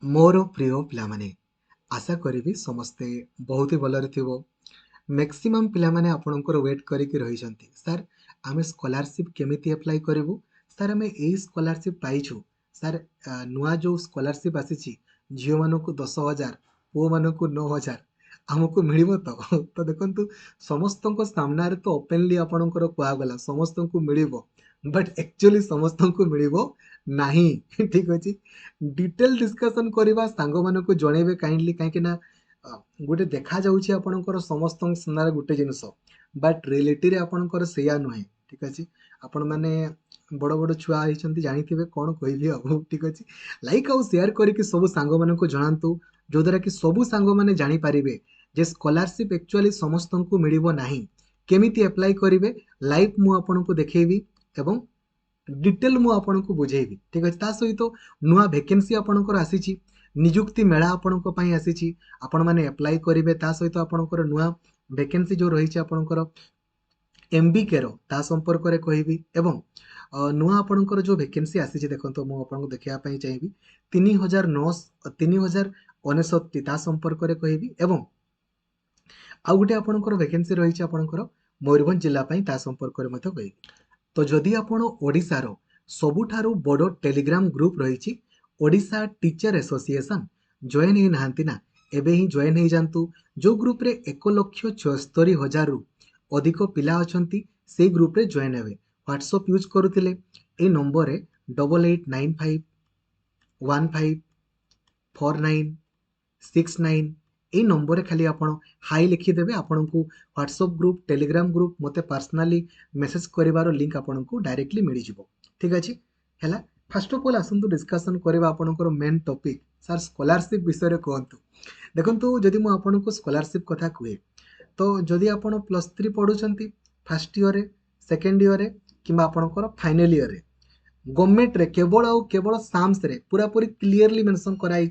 मोर प्रिय पिलामाने आशा करी समस्ते बहुत ही भलरे थिबो। मैक्सिमम पिलामाने आपणकर वेट करिक रहिसंती सर आमे स्कॉलरशिप केमिति अप्लाई करिवु सर आमे एई स्कॉलरशिप पाइछु सर नुआ जो स्कॉलरशिप आसीची झियो मानकु 10,000 पुओ मानकु 9,000 आमको मिलिबो तो तो देखंतु समस्तनको सामनारे तो ओपनली आपणकर कुआ गला समस्तनको मिलिबो बट एक्चुअली समस्तनको मिलिबो नाही ठीक अछि। डिटेल डिस्कशन करवा सांग मानक जनइबे काइंडली कहीं ना गोटे देखा जाउछि आपणकर समस्त सामने गोटे जिनस बट रियलिटी रे आपणकर सेया नुहे ठीक अछि। आपण माने बड़ बड़ छुआ होइछंती जानिथिबे कोन कहबी अब ठीक अछि। लाइक आउ शेयर करके सब सांग मानक जणांतु जो द्वारा कि सब सांग माने जानि पारिबे जे स्कॉलरशिप एक्चुअली समस्त को मिलिबो नाही केमिति अप्लाई करिवे लाइव मु आपनको देखेबी एवं डिटेल मु आपनको बुझेबी ठीक अछि। ता सहित नुआ वैकेंसी आपणकर आसीची नियुक्ति मेला आपणको पई आसीची आपण माने अप्लाई करिवे ता सहित आपणकर नुआ वैकेंसी जो रहिछि आपणकर एमबीके रो ता संपर्क रे कहबी एवं नुआ आपणकर जो वैकेंसी आसीची देखंतो मु आपनको देखिया पई चाहिबी 3069 ता संपर्क रे कहबी एवं आउ गुटे आपणकर वैकेंसी रहिछि आपणकर मयूरभंज जिल्ला पई ता संपर्क रे मते कहबी। तो जदि आपण ओडिशार सबुठारु बड़ टेलीग्राम ग्रुप रही ओडिशा टीचर एसोसिएशन जॉइन ही नहांती ना एबे ही जॉइन हो जातु जो ग्रुप रे 1,76,000 रु अधिक पिला अछंती से ग्रुप रे जॉइन हेबे। व्हाट्सएप यूज करुथिले ए नंबर रे 8895154969 এই নম্বরে খালি ଆପଣ ହାଇ ଲେଖିଦେବେ ଆପଣଙ୍କୁ ହ୍ୱାଟ୍ସଆପ୍ ଗ୍ରୁପ୍ ଟେଲିଗ୍ରାମ ଗ୍ରୁପ୍ ମୋତେ ପର୍ସନାଲି ମେସେଜ କରିବାର ଲିଙ୍କ ଆପଣଙ୍କୁ ଡାଇରେକ୍ଟଲି ମିଳିଯିବ ଠିକ୍ ଅଛି। ହେଲା ଫାଷ୍ଟ ଅଫ୍ ଅଲ୍ ଆସନ୍ତୁ ଡିସ୍କସନ୍ କରିବା ଆପଣଙ୍କର ମେନ୍ ଟପିକ୍ ସାର୍ ସ୍କଲାରସିପ୍ ବିଷୟରେ କୁହନ୍ତୁ। ଦେଖନ୍ତୁ ଯଦି ମୁଁ ଆପଣଙ୍କୁ ସ୍କଲାରସିପ୍ କଥା କୁହେ ତ ଯଦି ଆପଣ +3 ପଢ଼ୁଛନ୍ତି ଫାର୍ଷ୍ଟ ଇୟରରେ ସେକେଣ୍ଡ ଇୟରରେ କିମ୍ବା ଆପଣଙ୍କର ଫାଇନାଲ ଇୟରରେ गवर्नमेंट रे केवल आउ केवल साम्स रे पूरा पूरी क्लियरली मेंशन कराई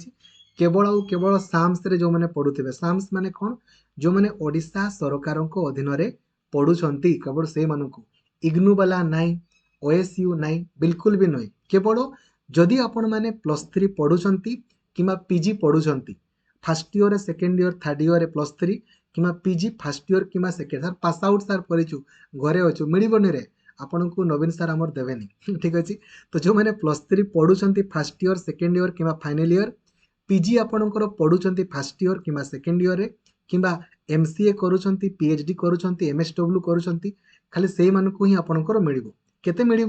केवल आउ केवल साम्स रे जो माने पढुथिबे साम्स माने कोन जो माने ओडिशा सरकार को अधीन रे पढुछंती केवल से मानकु इग्नू वाला नाइ ओएसयू नाइ बिल्कुल भी नय केवल जदि आपण माने +3 पढुछंती किमा पीजी पढुछंती first year second year third year +3 किमा पीजी फर्स्ट ईयर किमा second sir pass out sir परिचु घरे अछु मिलिबनी रे आपन को नवीन सर आमर देवेनी ठीक अच्छे। तो जो मैंने +3 पढ़ुंट फर्स्ट ईयर सेकेंड ईयर कि फाइनाल ईयर पीजी आपणकर पढ़ुंट फर्स्ट ईयर कि सेकेंड ईयर कि एमसीए करुँच पीएचडी करुँच एमएसडब्ल्यू करुँच खाली से मानक ही आपणकर मिल केते मिल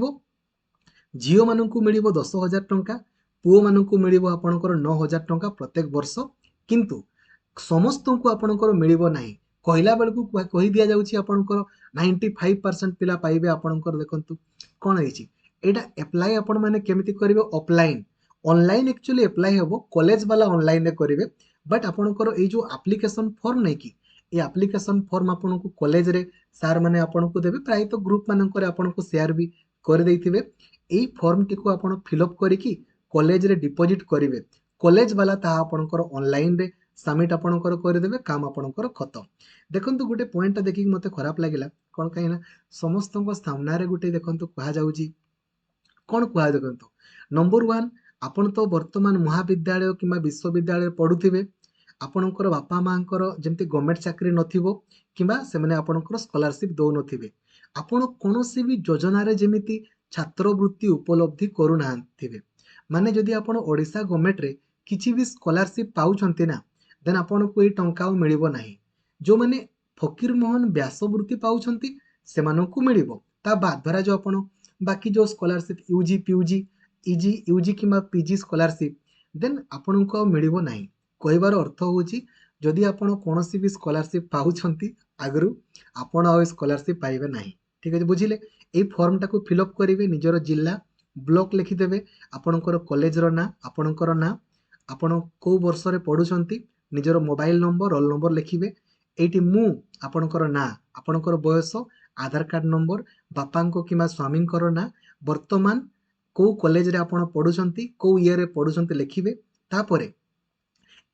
झील मानक मिल 10,000 टंका पुओ मानक मिल आपणकर 9,000 टंका प्रत्येक वर्ष किंतु समस्त को आपणकर मिल ना कहला बेलू कही दि जाऊँगी आपणकर 95% पिला पाइबे आपणकर देखंतु कोन होइछि एटा अप्लाई आपण माने केमिति करिवे ऑफलाइन ऑनलाइन एक्चुअली अप्लाई हेबो कॉलेज वाला ऑनलाइन रे करिवे बट आपणकर ए जो एप्लीकेशन फॉर्म नै कि ए एप्लीकेशन फॉर्म आपनको कॉलेज रे सर माने आपनको देबे प्राय तो ग्रुप मानकर आपनको शेयर भी कर देथिबे ए फॉर्म टिको आपण फिल अप करिकि कॉलेज रे डिपॉजिट करिवे कॉलेज वाला ता आपणकर ऑनलाइन रे सबमिट आपणकर करदेबे काम आपणकर खत्म। देखंतु गोटे पॉइंट देखि मते खराब लागिला कोन कहिना समस्त सामने गोटे देखंतु कहा जाउची कोन कहा देखंतु नंबर 1 आपण तो वर्तमान महाविद्यालय किंवा विश्वविद्यालय पढुथिबे आपणकर बापा मांकर जेमति गवर्नमेंट चाकरी नथिबो किंवा से माने आपणकर स्कॉलरशिप दो नथिबे आपण कोनोसी भी योजना रे जेमिति छात्रवृत्ति उपलब्धि करू नाथिबे माने जदि आपण ओडिसा गवर्नमेंट रे किछि भी स्कॉलरशिप पाउछंती ना देन आपनको ए टंका मिलिबो नाही जो माने फकीर मोहन व्यासवृत्ति पाउछंती सेमानंकु मिलिबो ता बाद धरा जो आपण बाकी जो स्कॉलरशिप यूजी पीयूजी इजी यूजी किंवा पीजी स्कॉलरशिप देन आपनको मिलिबो नाही कहबार अर्थ होची जदि आपण कोनोसी भी स्कॉलरशिप पाउछंती आगरु आपण आ स्कॉलरशिप पाइबे नाही ठीक है बुझिले ए फॉर्म टाको फिल अप करिवे निजर जिल्ला ब्लॉक लिखि देबे आपणकर कॉलेज रो ना आपणकर ना आपण को वर्ष रे पढुछंती निजर मोबाइल नंबर रोल नंबर लिखिबे एटी मु आपणकर ना आपणकर बयस आधार कार्ड नंबर बापांको किंवा स्वामींकर ना वर्तमान को कॉलेज रे आपण पढुछंती को ईयर रे पढुछंती लिखिबे तापरे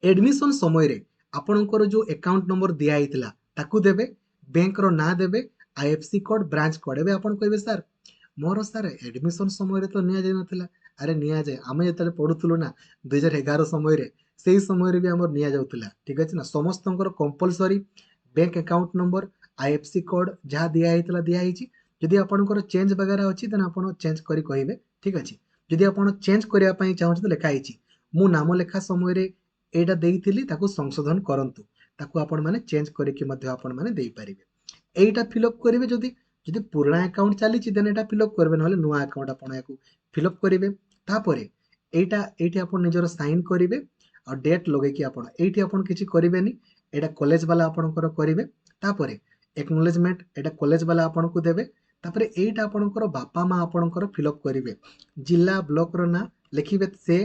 एडमिशन समय रे आपणकर जो अकाउंट नंबर दिया आइतिला ताकू देबे बैंक रो ना देबे आईएफसी कोड ब्रांच कोड एबे आपण कहबे सर मोर सर एडमिशन समय रे तो निया जाय नथिला अरे निया जाए आम जो पढ़ुलु ना 2011 समय से समय भी आम निया जाउतला ठीक अच्छे ना समस्त compulsory bank account number IFC code जहाँ दिखाई दिखाई जदि आपंकर चेंज वगैरह अच्छी देन आप चेंज करी कहे ठीक अच्छे जदि आप चेंज करने चाहते तो लिखाई मु नाम लेखा समय एटा देइथिली ताकू संशोधन करंतु ताकू आपण माने चेंज करके मध्य आपण माने देई परिबे एटा फिलअप करिवे जदि जदि पुराना अकाउंट चली देन एटा फिलअप करबे नहले नुआ अकाउंट आपण याकू फिलअप करिवे तापरे एटा एठी आपण निजर साइन करिवे और डेट लगे कि आपण एठी आपण किछि करिवेनी एटा कॉलेज वाला आपणकर करिवे तापरे एक्नॉलेजमेंट एटा कॉलेज वाला आपण को देबे तापरे एटा आपणकर बापा मां आपणकर फिलअप करिवे जिला ब्लॉक रो ना लिखिबे से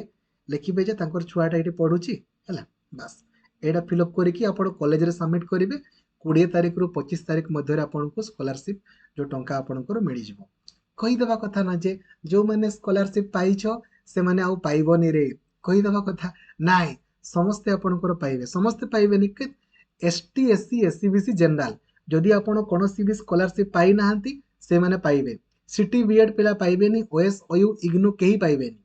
लिखिबे जे तांकर छुआटा एठी पढुची हला बस एटा फिलअप करिकि आपण कॉलेज रे सबमिट करिवे 20 तारिख रु 25 तारिख मध्य रे आपणको स्कॉलरशिप जो टंका आपणकर मिली जिवो कहि देबा कथा ना जे जो माने स्कॉलरशिप पाइछो से माने आउ पाइबोनी रे कहि देबा कथा नाइ समस्त आपणकर पाइबे समस्त पाइबेनी कि एसटी एससी एससीबीसी जनरल जदि आपण कोनोसी भी स्कॉलरशिप पाइ नाहंती से माने पाइबे सिटी बीएड पिला पाइबेनी ओएस ओयू इग्नू केही पाइबेनी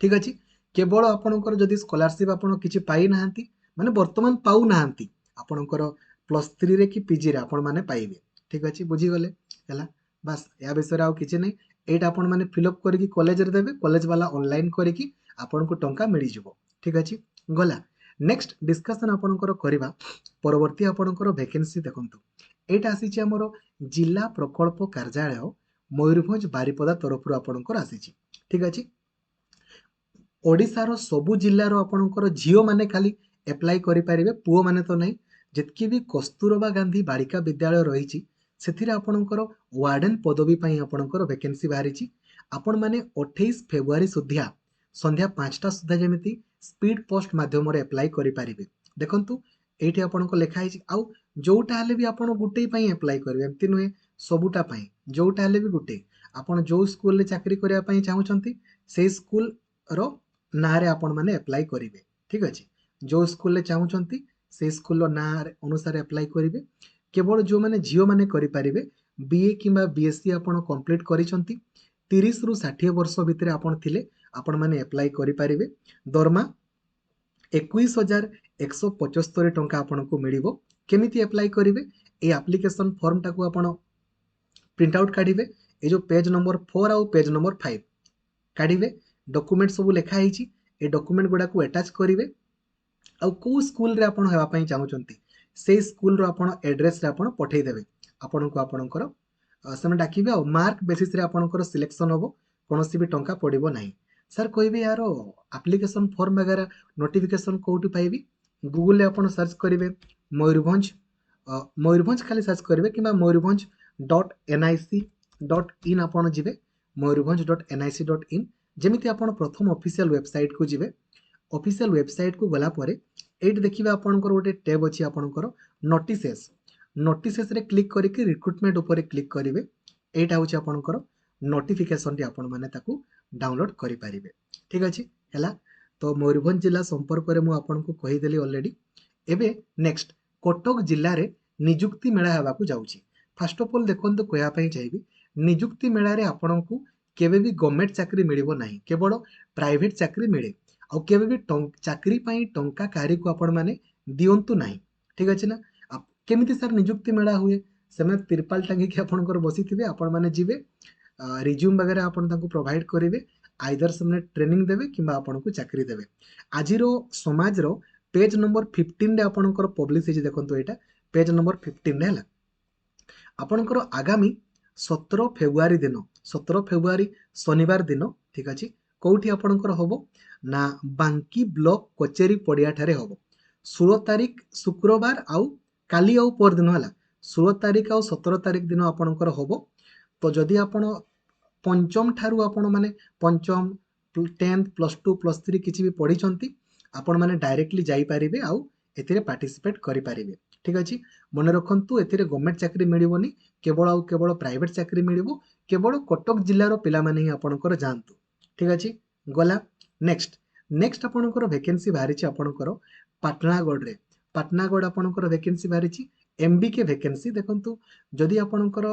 ठीक अछि केवल आपणकर जदि स्कॉलरशिप आपण किछि पाइ नाहंती माने वर्तमान पाउ नाहंती आपणकर +3 रे कि पीजी रे आपण माने पाइबे ठीक अछि बुझी गले हला बस या विषय आउ किछि नै एटा आपण माने फिलअप करिकि कॉलेज रे देबे कॉलेज वाला ऑनलाइन करिकि आपणको टंका मिली जिवो ठीक अछि गला नेक्स्ट डिस्कशन आपणकर करिबा परवर्ती आपणकर वैकेंसी देखंतु एटा आसीछि हमरो जिला प्रकल्प कार्यालय मयूरभंज बारिपदा तरफ आपणकर आसीछि ठीक अछि ओडिशार सबु जिल्लार आपणकर झीओ माने खाली एप्लाई करि परिबे पुओ माने तो नै जेतकी भी कस्तूरबा गांधी बालिका विद्यालय रहिछि सेथिरे आपणकर वार्डन पदवी पई आपणकर वैकेंसी बाहरिछि आपण माने 28 फेब्रुआरी सुधिया संध्या 5टा सुधा जेमिति स्पीड पोस्ट माध्यम रे एप्लाई करि परिबे देखंतु एठी आपणको लेखा हिछि आउ जोटा हले भी आपण गुटे पई एप्लाई करिवे एमति नुहे सबुटा पई जोटा हले भी गुटे आपण जो स्कूल रे चाकरी करिया पई चाहुचंती से स्कूल रो ना रे आपण माने एप्लाई करिवे ठीक अछि जो स्कूल रे चाहुचंती से स्कूल रो ना अनुसार एप्लाई करिवे केवल जो माने जियो माने करि परिबे बीए किबा बीएससी आपण कंप्लीट करिसंती 30 रु 60 वर्ष भितरे आपण थिले आपण माने एप्लाई करि परिबे दरमा 21,175 टंका आपनको मिलिबो केमिति एप्लाई करिवे ए एप्लीकेशन फॉर्म टाको आपण प्रिंट आउट काढिबे ए जो पेज नंबर 4 आउ पेज नंबर 5 काढिबे डॉक्यूमेंट सब लेखा हिची ए डॉक्यूमेंट गुडा को अटैच करिवे आउ को स्कूल रे आपण हेबा पई चाहुचंती से स्कूल रो आपण एड्रेस रे आपण पठेई देबे आपनको आपणकर सेमे डाकिबे आ मार्क बेसिस रे आपणकर सिलेक्शन होबो कोनोसी भी टंका पडिबो नाही सर कहबे यार एप्लीकेशन फॉर्म वगैरह नोटिफिकेशन कोउटी पाइबी गूगल रे आपण सर्च करिवे मयूरभंज मयूरभंज खाली सर्च करिवे किबा मयूरभंज.nic.in आपण जिवे मयूरभंज.nic.in जेमिति आपण प्रथम ऑफिशियल वेबसाइट को जिवे ऑफिशियल वेबसाइट को गला परे एट देखिबे आपणकर गोटे टैब अछि आपणकर नोटिसेस नोटिसेस रे क्लिक करिके रिक्रुटमेंट ऊपर क्लिक करिवे एटा होछि आपणकर नोटिफिकेशन टी आपण माने ताकू डाउनलोड करि परिबे ठीक अछि हला तो मयूरभंज जिला संपर्क रे मु आपनको कहि देली ऑलरेडी एबे नेक्स्ट कटक जिल्ला रे नियुक्ति मेळा हेबा को जाउछि फर्स्ट ऑफ ऑल देखंतु कहया पई चाहिबी नियुक्ति मेळा रे आपनको केबे भी गवर्नमेंट चाकरी मिलिबो नाही केवल प्राइवेट चाकरी मिले आ केबे भी चाकरी पई टंका कारी को आपण माने दियंतु नाही ठीक अछि ना केमिति सर नियुक्ति मेळा हुए सेमे तिरपाल टांगी के आपणकर बसिथिबे आपण माने जिवे रिज्यूम वगैरह आपण ताको प्रोवाइड करिवे आइदर सेमने ट्रेनिंग देबे किबा आपनको चाकरी देबे आजिरो समाज रो पेज नंबर 15 रे आपणकर पब्लिश हे देखंतु एटा पेज नंबर 15 रे हला आपणकर आगामी 17 फेब्रुआरी दिन 17 फेब्रुआरी शनिवार दिन ठीक अछि कोठी आपणकर होबो ना बांकी ब्लॉक कचेरी पडिया ठारे होबो 16 तारिख शुक्रवार आउ काली आउ पर दिन हला 16 तारिख आउ 17 तारिख दिन आपणकर होबो तो जदि आपण पंचम ठारू आपण माने पंचम 10th +2 +3 किछि भी पढिचंती आपण माने डायरेक्टली जाई परिबे आउ एथिरे पार्टिसिपेट करि परिबे ठीक अछि मने रखंतु एथिरे गवर्नमेंट चाकरी मिलिबोनी केवल आउ केवल प्राइवेट चाकरी मिलिबो केवल कटक जिल्लार पिला माने ही आपणकर जानतु ठीक अछि गला नेक्स्ट आपणकर वैकेंसी बाहरिछि आपणकर पाटनागढ़ आपणकर वैकेंसी बाहरिछि एमबीके वैकेंसी देखंतु जदि आपणकर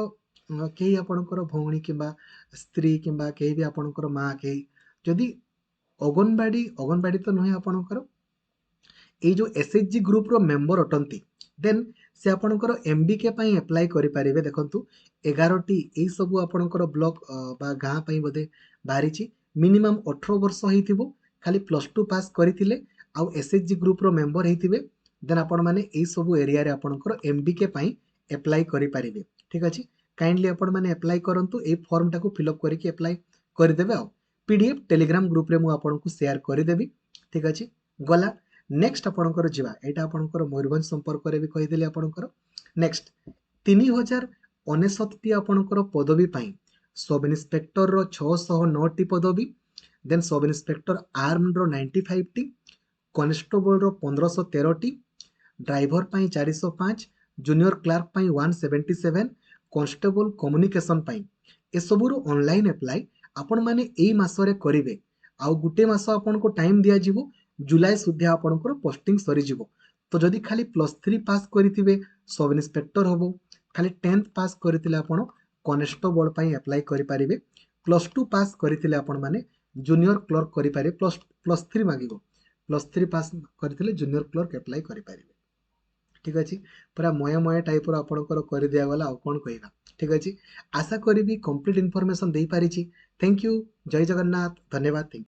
केही आपणकर भौणी किबा स्त्री किबा केही भी आपणकर मां केही जदि अंगनवाड़ी तो नुहे आपणकर ये जो एसएचजी ग्रुप रो मेंबर अटंती देन से आपणकर एमबीके पई अप्लाई करि परिबे देखंतु 11 टी ए सब आपणकर ब्लॉक बा गां पई बदे बाहरिची मिनिमम 18 वर्ष हेतिबो खाली +2 पास करिथिले आउ एसएचजी ग्रुप रो मेंबर हेतिबे देन आपण माने ए सब एरिया रे आपणकर एमबीके पई अप्लाई करि परिबे ठीक अछि काइंडली आपण माने अप्लाई करंतु ए फॉर्म टाको फिल अप करिके अप्लाई करि देबे आ पीडीएफ टेलीग्राम ग्रुप रे मु आपनको शेयर करि देबी ठीक अछि गला नेक्स्ट आपणकर जीवा एटा आपणकर मयूरभंज संपर्क रे भी कहि देली आपणकर नेक्स्ट 3069 टी आपणकर पदवी पई सब इंस्पेक्टर रो 609 टी पदवी देन सब इंस्पेक्टर आर्म रो 95 टी कांस्टेबल रो 1513 टी ड्राइवर पई 405 जूनियर क्लार्क पई 177 कांस्टेबल कम्युनिकेशन पई ए सब रो ऑनलाइन अप्लाई आपण माने एई मासरे करिवे आउ गुटे मास आपनको टाइम दिया जिवो जुलाई सुधा आपणकर पोस्टिंग सरी जिवो तो जदि खाली +3 पास करिथिबे सब इंस्पेक्टर होबो खाली 10th पास करिथिले आपण कांस्टेबल पई अप्लाई करि परिबे +2 पास करिथिले आपण माने जूनियर क्लर्क करि परिबे +3 मागिबो +3 पास करिथिले जूनियर क्लर्क अप्लाई करि परिबे ठीक अछि पूरा मय टाइप रो आपणकर करि दिया गला आ कोन कहिबा ठीक अछि आशा करिबी कंप्लीट इंफॉर्मेशन देई पारिछि थैंक यू जय जगन्नाथ धन्यवाद।